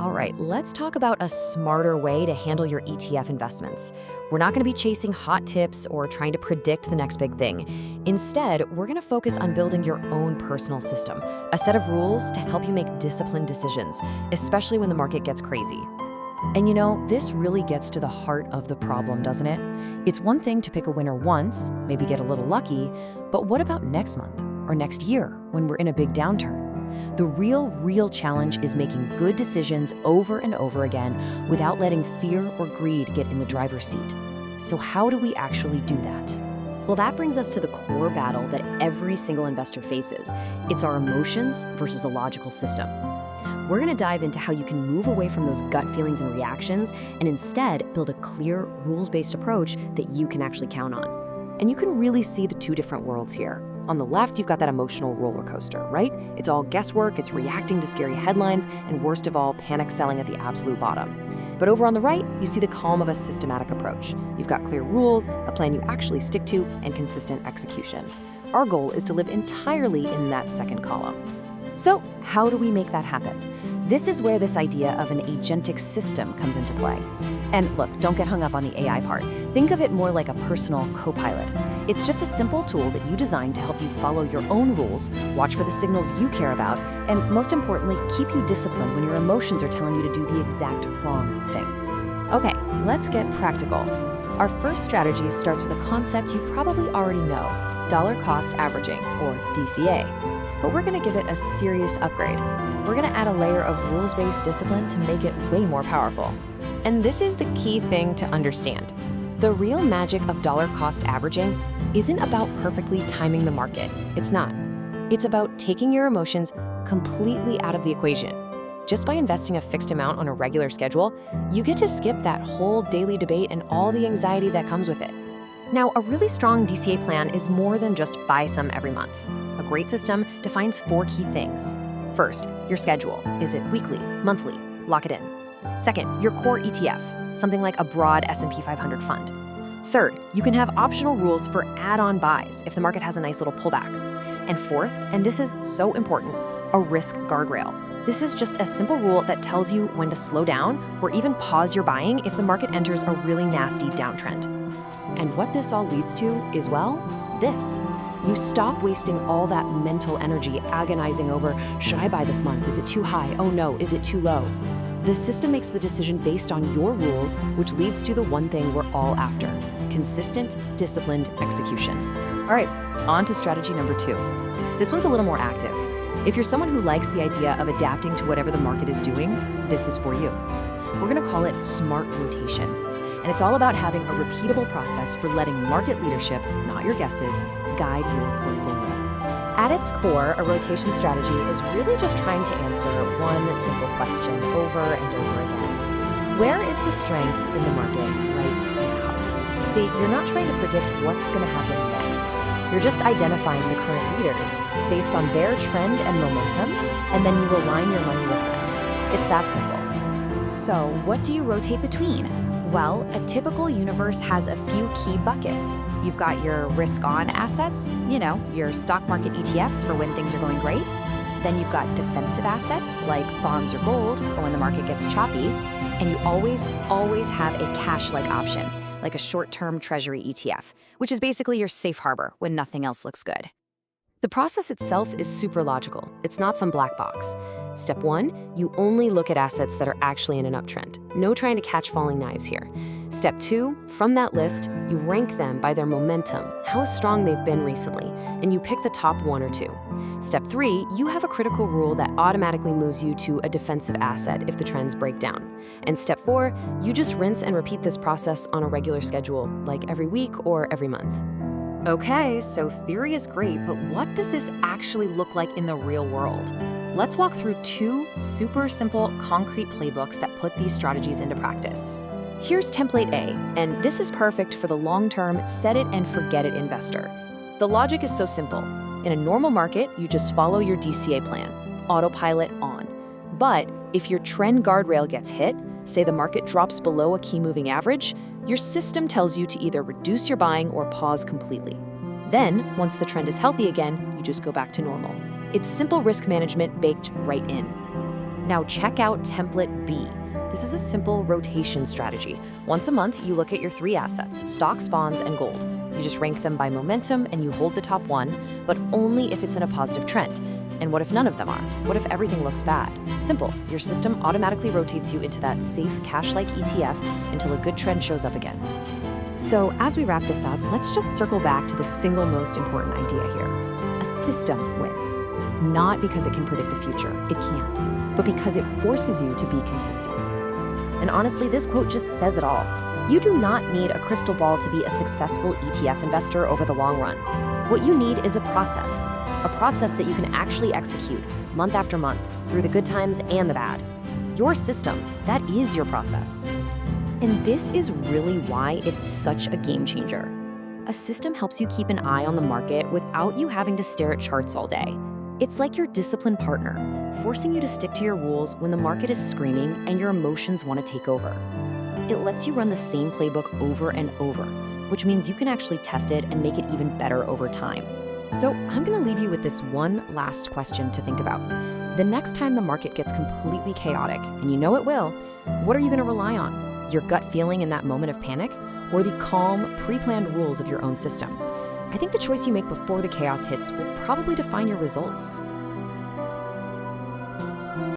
All right, let's talk about a smarter way to handle your ETF investments. We're not going to be chasing hot tips or trying to predict the next big thing. Instead, we're going to focus on building your own personal system, a set of rules to help you make disciplined decisions, especially when the market gets crazy. And this really gets to the heart of the problem, doesn't it? It's one thing to pick a winner once, maybe get a little lucky, but what about next month or next year when we're in a big downturn? The real challenge is making good decisions over and over again without letting fear or greed get in the driver's seat. So how do we actually do that? Well, that brings us to the core battle that every single investor faces. It's our emotions versus a logical system. We're going to dive into how you can move away from those gut feelings and reactions and instead build a clear, rules-based approach that you can actually count on. And you can really see the two different worlds here. On the left, you've got that emotional roller coaster, right? It's all guesswork, it's reacting to scary headlines, and worst of all, panic selling at the absolute bottom. But over on the right, you see the calm of a systematic approach. You've got clear rules, a plan you actually stick to, and consistent execution. Our goal is to live entirely in that second column. So, how do we make that happen? This is where this idea of an agentic system comes into play. And look, don't get hung up on the AI part. Think of it more like a personal co-pilot. It's just a simple tool that you design to help you follow your own rules, watch for the signals you care about, and most importantly, keep you disciplined when your emotions are telling you to do the exact wrong thing. Okay, let's get practical. Our first strategy starts with a concept you probably already know, dollar cost averaging, or DCA. But we're going to give it a serious upgrade. We're going to add a layer of rules-based discipline to make it way more powerful. And this is the key thing to understand. The real magic of dollar cost averaging isn't about perfectly timing the market. It's not. It's about taking your emotions completely out of the equation. Just by investing a fixed amount on a regular schedule, you get to skip that whole daily debate and all the anxiety that comes with it. Now, a really strong DCA plan is more than just buy some every month. A great system defines 4 key things. First, your schedule. Is it weekly, monthly? Lock it in. Second, your core ETF, something like a broad S&P 500 fund. Third, you can have optional rules for add-on buys if the market has a nice little pullback. And fourth, and this is so important, a risk guardrail. This is just a simple rule that tells you when to slow down or even pause your buying if the market enters a really nasty downtrend. And what this all leads to is, well, this. You stop wasting all that mental energy agonizing over, should I buy this month? Is it too high? Oh no, is it too low? The system makes the decision based on your rules, which leads to the one thing we're all after: consistent, disciplined execution. All right, on to strategy number 2. This one's a little more active. If you're someone who likes the idea of adapting to whatever the market is doing, this is for you. We're going to call it smart rotation. And it's all about having a repeatable process for letting market leadership, not your guesses, guide your portfolio. At its core, a rotation strategy is really just trying to answer one simple question over and over again. Where is the strength in the market right now? See, you're not trying to predict what's going to happen next. You're just identifying the current leaders based on their trend and momentum, and then you align your money with them. It's that simple. So, what do you rotate between? Well, a typical universe has a few key buckets. You've got your risk-on assets, your stock market ETFs for when things are going great. Then you've got defensive assets like bonds or gold for when the market gets choppy. And you always have a cash-like option, like a short-term treasury ETF, which is basically your safe harbor when nothing else looks good. The process itself is super logical. It's not some black box. Step 1, you only look at assets that are actually in an uptrend. No trying to catch falling knives here. Step 2, from that list, you rank them by their momentum, how strong they've been recently, and you pick the top 1 or 2. Step 3, you have a critical rule that automatically moves you to a defensive asset if the trends break down. And step 4, you just rinse and repeat this process on a regular schedule, like every week or every month. Okay, so theory is great, but what does this actually look like in the real world? Let's walk through 2 super simple, concrete playbooks that put these strategies into practice. Here's template A, and this is perfect for the long-term, set-it-and-forget-it investor. The logic is so simple. In a normal market, you just follow your DCA plan, autopilot on. But if your trend guardrail gets hit, say the market drops below a key moving average, your system tells you to either reduce your buying or pause completely. Then, once the trend is healthy again, you just go back to normal. It's simple risk management baked right in. Now check out template B. This is a simple rotation strategy. Once a month, you look at your 3 assets, stocks, bonds, and gold. You just rank them by momentum and you hold the top one, but only if it's in a positive trend. And what if none of them are? What if everything looks bad? Simple. Your system automatically rotates you into that safe cash-like ETF until a good trend shows up again. So as we wrap this up, let's just circle back to the single most important idea here. A system wins. Not because it can predict the future, it can't, but because it forces you to be consistent. And honestly, this quote just says it all. You do not need a crystal ball to be a successful ETF investor over the long run. What you need is a process that you can actually execute month after month through the good times and the bad. Your system, that is your process. And this is really why it's such a game changer. A system helps you keep an eye on the market without you having to stare at charts all day. It's like your disciplined partner, forcing you to stick to your rules when the market is screaming and your emotions want to take over. It lets you run the same playbook over and over, which means you can actually test it and make it even better over time. So I'm going to leave you with this one last question to think about. The next time the market gets completely chaotic, and you know it will, what are you going to rely on? Your gut feeling in that moment of panic, or the calm, pre-planned rules of your own system? I think the choice you make before the chaos hits will probably define your results.